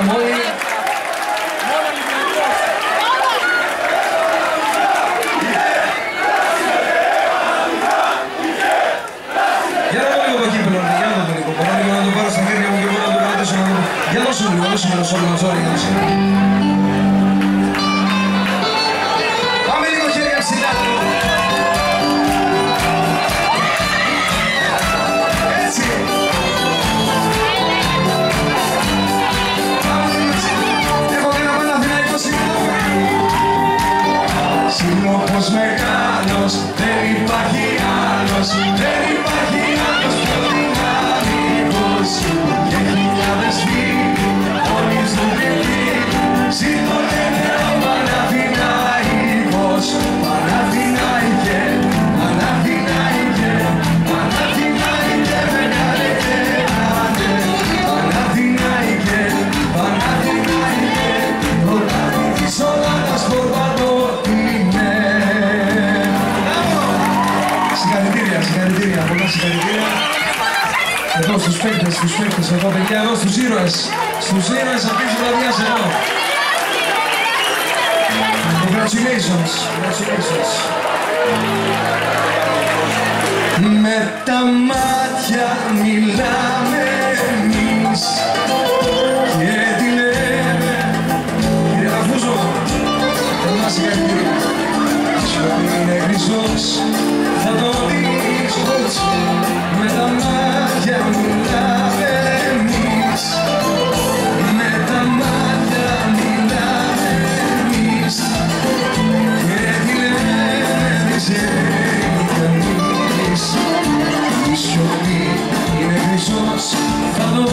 Συγχαρητήρια μόλι. Για να δω λίγο το κύπελο, για να δω λίγο. Μπορώ λίγο να το πάρω στα χέρια μου και μπορώ να το κρατήσω να δω. Για δώσε μου λίγο, δώσε μου ένα σόλο ματζόρι, για δώσε μου. Πάμε λίγο χέρια ψηλά. Έτσι. Έχω και ένα Παναθηναϊκό σημείο. Σύλλογος μεγάλος, δεν υπάρχει άλλος, δεν υπάρχει άλλος πιο δυναμικός σου. Και χιλιάδες φίλοι, όλοι στον παιδί, σηκώνεται ο Παναθηναϊκός. Παναθηναϊκέ, Παναθηναϊκέ, Παναθηναϊκέ, μεγάλε και άντε. Παναθηναϊκέ, Παναθηναϊκέ, πρωτάθλη της Ολλάνδας φορβατό είναι. Συγχαρητήρια, συγχαρητήρια, πολλά συγχαρητήρια. Εδώ στους παίκτες, εδώ παιδιά, εδώ στους ήρωες αυτής της βραδιάς εδώ. Congratulations, congratulations. Με τα μάτια μιλάμε εμείς και τι λέμε. Κύριε Λαφούζο, πολλά συγχαρητήρια. Σιωπή είναι χρυσός, θα το δεις πώς. Με τα μάτια μιλάμε εμείς, με τα μάτια μιλάμε εμείς. Και τι λέμε δεν ξέρει κανείς. Η σιωπή είναι χρυσός, θα το